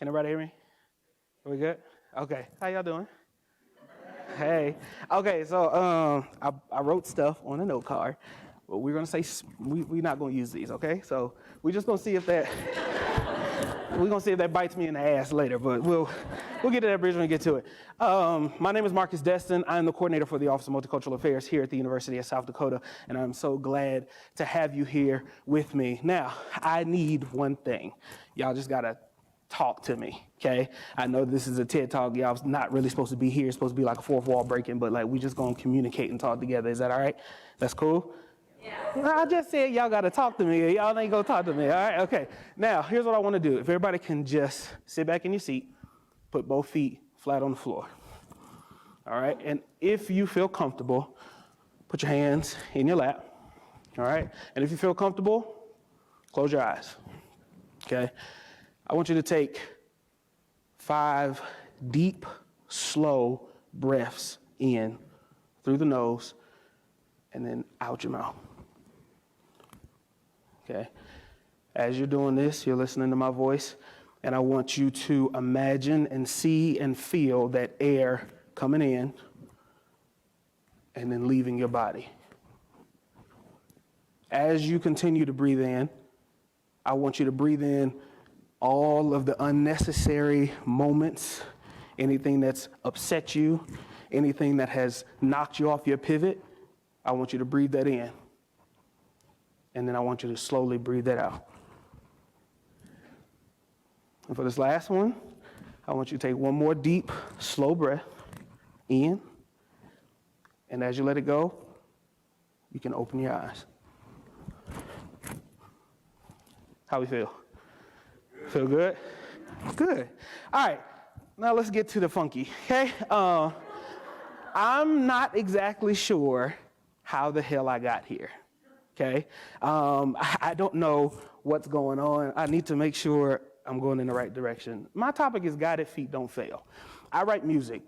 Can everybody hear me? Are we good? Okay. How y'all doing? Hey. Okay, so I wrote stuff on a note card, but we're gonna say we're not gonna use these. Okay, so we're just gonna see if that bites me in the ass later. But we'll get to that bridge when we get to it. My name is Marcus Destin. I'm the coordinator for the Office of Multicultural Affairs here at the University of South Dakota, and I'm so glad to have you here with me. Now, I need one thing. Y'all just gotta talk to me, okay? I know this is a TED Talk. Y'all's not really supposed to be here. It's supposed to be like a fourth wall breaking, but like we just gonna communicate and talk together. Is that all right? That's cool? Yeah. I just said y'all gotta talk to me. Y'all ain't gonna talk to me, all right? Okay. Now, here's what I wanna do. If everybody can just sit back in your seat, put both feet flat on the floor, all right? And if you feel comfortable, put your hands in your lap, all right? And if you feel comfortable, close your eyes, okay? I want you to take 5 deep, slow breaths in through the nose and then out your mouth. Okay? As you're doing this, you're listening to my voice, and I want you to imagine and see and feel that air coming in and then leaving your body. As you continue to breathe in, I want you to breathe in all of the unnecessary moments, anything that's upset you, anything that has knocked you off your pivot, I want you to breathe that in. And then I want you to slowly breathe that out. And for this last one, I want you to take one more deep, slow breath in. And as you let it go, you can open your eyes. How we feel? Feel good? Good. All right. Now let's get to the funky, okay? I'm not exactly sure how the hell I got here, okay? I don't know what's going on. I need to make sure I'm going in the right direction. My topic is Guided Feet Don't Fail. I write music,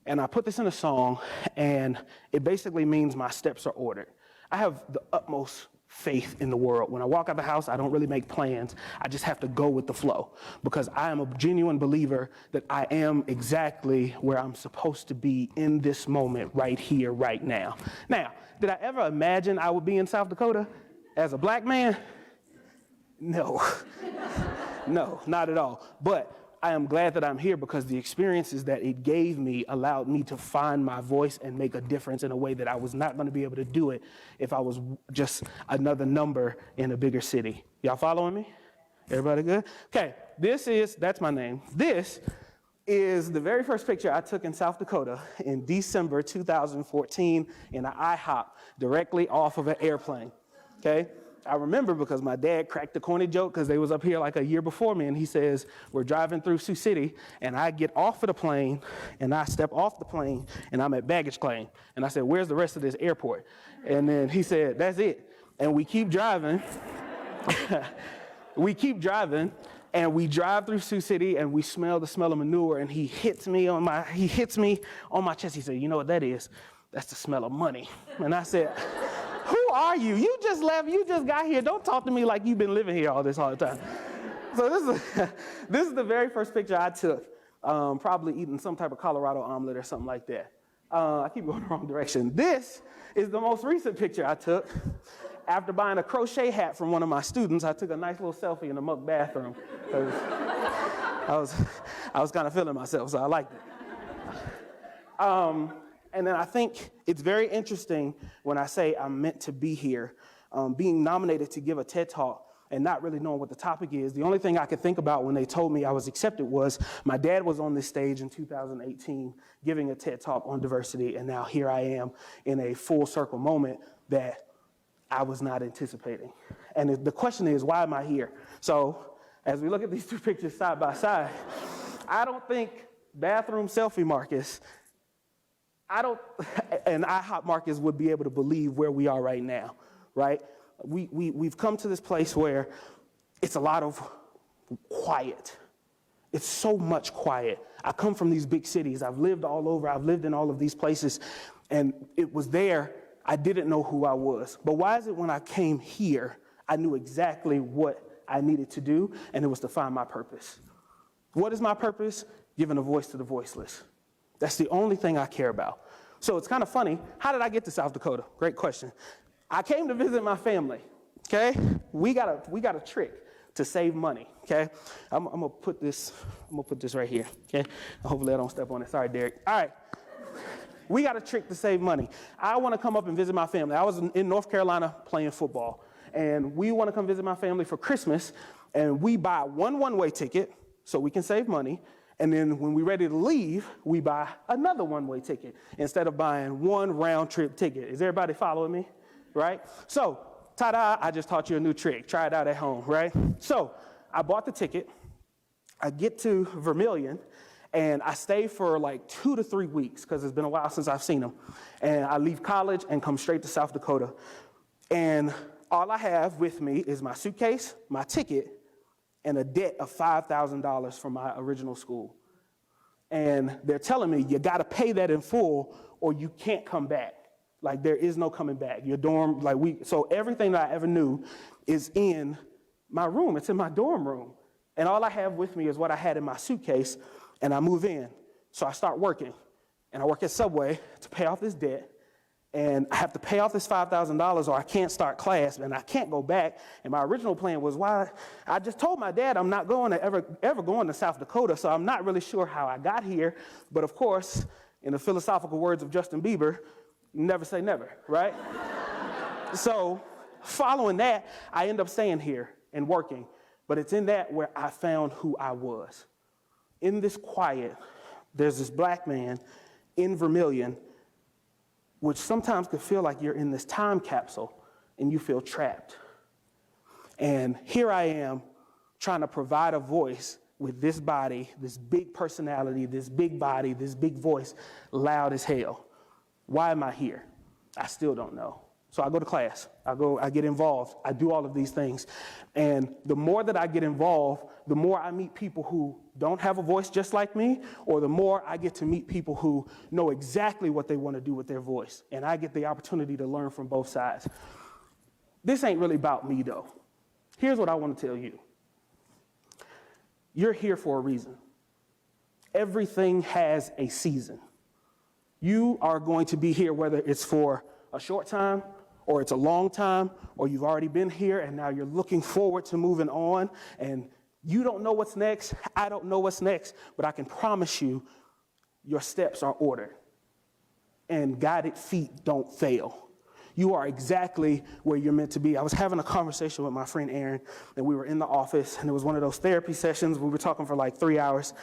and I put this in a song, and it basically means my steps are ordered. I have the utmost faith in the world. When I walk out the house, I don't really make plans. I just have to go with the flow because I am a genuine believer that I am exactly where I'm supposed to be in this moment right here, right now. Now, did I ever imagine I would be in South Dakota as a black man? No. No, not at all. But I am glad that I'm here because the experiences that it gave me allowed me to find my voice and make a difference in a way that I was not going to be able to do it if I was just another number in a bigger city. Y'all following me? Everybody good? Okay, that's my name. This is the very first picture I took in South Dakota in December 2014 in an IHOP directly off of an airplane, okay? I remember because my dad cracked the corny joke because they was up here like a year before me, and he says, we're driving through Sioux City, and I get off of the plane, and I step off the plane, and I'm at baggage claim. And I said, where's the rest of this airport? And then he said, that's it. And we keep driving. And we drive through Sioux City, and we smell the smell of manure, and he hits me on my chest. He said, you know what that is? That's the smell of money. And I said, who are you? You just left. You just got here. Don't talk to me like you've been living here all the time. So this is the very first picture I took, probably eating some type of Colorado omelet or something like that. I keep going the wrong direction. This is the most recent picture I took. After buying a crochet hat from one of my students, I took a nice little selfie in the muck bathroom. I was kind of feeling myself, so I liked it. And then I think it's very interesting when I say I'm meant to be here, being nominated to give a TED Talk and not really knowing what the topic is. The only thing I could think about when they told me I was accepted was my dad was on this stage in 2018 giving a TED Talk on diversity, and now here I am in a full circle moment that I was not anticipating. And the question is, why am I here? So as we look at these two pictures side by side, I don't think bathroom selfie Marcus and IHOP Marcus would be able to believe where we are right now, right? We've come to this place where it's a lot of quiet. It's so much quiet. I come from these big cities. I've lived all over. I've lived in all of these places. And it was there. I didn't know who I was. But why is it when I came here, I knew exactly what I needed to do, and it was to find my purpose. What is my purpose? Giving a voice to the voiceless. That's the only thing I care about. So it's kind of funny. How did I get to South Dakota? Great question. I came to visit my family, okay? We got a trick to save money, okay? I'm gonna put this right here, okay? Hopefully I don't step on it. Sorry, Derek. All right. We got a trick to save money. I want to come up and visit my family. I was in North Carolina playing football, and we want to come visit my family for Christmas, and we buy one-way ticket so we can save money, and then when we're ready to leave, we buy another one-way ticket instead of buying one round-trip ticket. Is everybody following me? Right? So, ta-da, I just taught you a new trick. Try it out at home, right? So, I bought the ticket. I get to Vermilion, and I stay for like 2 to 3 weeks because it's been a while since I've seen them. And I leave college and come straight to South Dakota. And all I have with me is my suitcase, my ticket, and a debt of $5,000 from my original school. And they're telling me, you got to pay that in full or you can't come back. Like, there is no coming back. Your dorm, so everything that I ever knew is in my room. It's in my dorm room. And all I have with me is what I had in my suitcase, and I move in. So I start working, and I work at Subway to pay off this debt. And I have to pay off this $5,000 or I can't start class and I can't go back. And my original plan was I just told my dad I'm not going to ever going to South Dakota, so I'm not really sure how I got here. But of course, in the philosophical words of Justin Bieber, never say never, right? So following that, I end up staying here and working. But it's in that where I found who I was. In this quiet, there's this black man in Vermilion, which sometimes could feel like you're in this time capsule and you feel trapped. And here I am trying to provide a voice with this body, this big personality, this big body, this big voice, loud as hell. Why am I here? I still don't know. So I go to class, I get involved, I do all of these things. And the more that I get involved, the more I meet people who don't have a voice just like me, or the more I get to meet people who know exactly what they want to do with their voice. And I get the opportunity to learn from both sides. This ain't really about me, though. Here's what I want to tell you. You're here for a reason. Everything has a season. You are going to be here whether it's for a short time, or it's a long time, or you've already been here and now you're looking forward to moving on, and you don't know what's next, I don't know what's next, but I can promise you your steps are ordered and guided feet don't fail. You are exactly where you're meant to be. I was having a conversation with my friend Aaron, and we were in the office, and it was one of those therapy sessions. We were talking for like 3 hours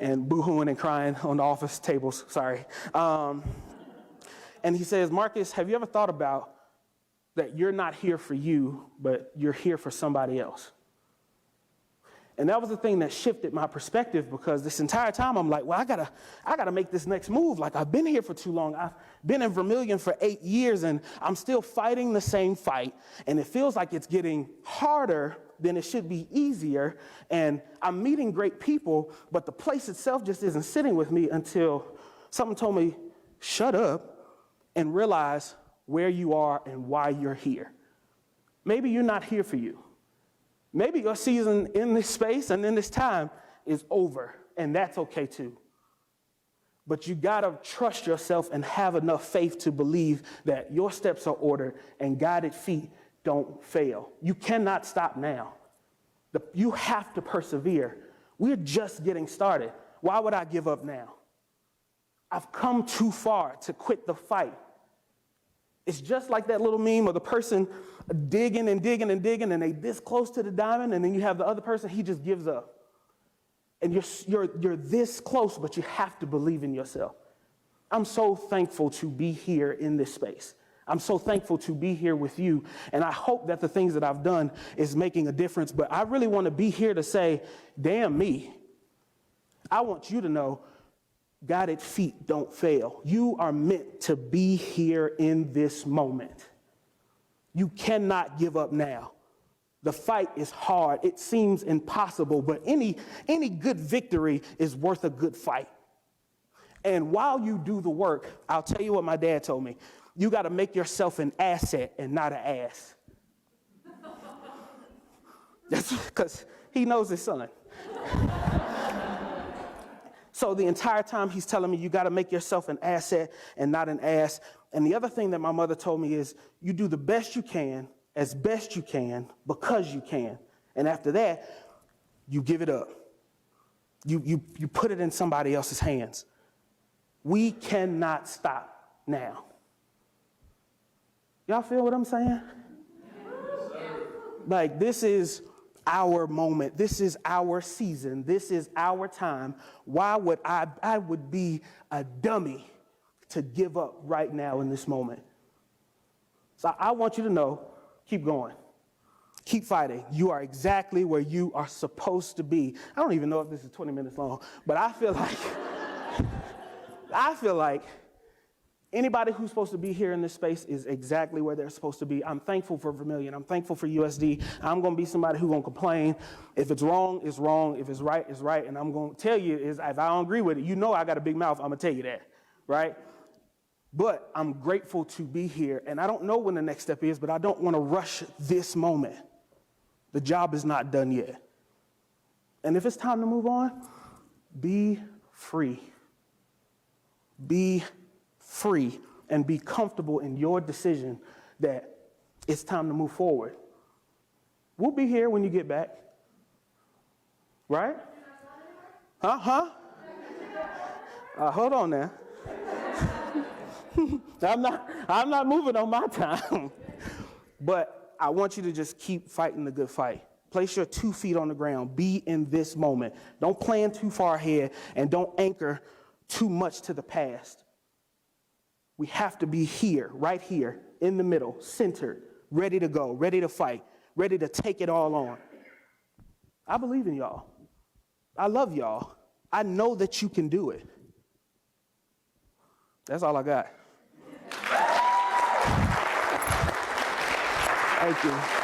and boo-hooing and crying on the office tables, sorry. And he says, Marcus, have you ever thought about that you're not here for you, but you're here for somebody else? And that was the thing that shifted my perspective, because this entire time I'm like, well, I gotta make this next move. Like, I've been here for too long. I've been in Vermilion for 8 years, and I'm still fighting the same fight. And it feels like it's getting harder than it should be easier. And I'm meeting great people, but the place itself just isn't sitting with me until someone told me, shut up and realize where you are and why you're here. Maybe you're not here for you. Maybe your season in this space and in this time is over, and that's okay too. But you gotta trust yourself and have enough faith to believe that your steps are ordered and guided feet don't fail. You cannot stop now. You have to persevere. We're just getting started. Why would I give up now? I've come too far to quit the fight. It's just like that little meme of the person digging and digging and digging, and they this close to the diamond, and then you have the other person, he just gives up. And you're this close, but you have to believe in yourself. I'm so thankful to be here in this space. I'm so thankful to be here with you, and I hope that the things that I've done is making a difference, but I really want to be here to say, damn me. I want you to know, guided feet don't fail. You are meant to be here in this moment. You cannot give up now. The fight is hard. It seems impossible, but any good victory is worth a good fight. And while you do the work, I'll tell you what my dad told me. You got to make yourself an asset and not an ass. That's because he knows his son. So the entire time he's telling me you got to make yourself an asset and not an ass. And the other thing that my mother told me is you do the best you can, as best you can, because you can. And after that, you give it up. You put it in somebody else's hands. We cannot stop now. Y'all feel what I'm saying? Like, this is our moment. This is our season. This is our time. Why would I would be a dummy to give up right now in this moment. So I want you to know, keep going. Keep fighting. You are exactly where you are supposed to be. I don't even know if this is 20 minutes long, but I feel like anybody who's supposed to be here in this space is exactly where they're supposed to be. I'm thankful for Vermilion. I'm thankful for USD. I'm going to be somebody who's going to complain. If it's wrong, it's wrong. If it's right, it's right. And I'm going to tell you, if I don't agree with it, you know I got a big mouth. I'm going to tell you that, right? But I'm grateful to be here. And I don't know when the next step is, but I don't want to rush this moment. The job is not done yet. And if it's time to move on, be free. Be free and be comfortable in your decision that it's time to move forward. We'll be here when you get back. Right? Hold on now. I'm not moving on my time. But I want you to just keep fighting the good fight. Place your 2 feet on the ground. Be in this moment. Don't plan too far ahead and don't anchor too much to the past. We have to be here, right here, in the middle, centered, ready to go, ready to fight, ready to take it all on. I believe in y'all. I love y'all. I know that you can do it. That's all I got. Thank you.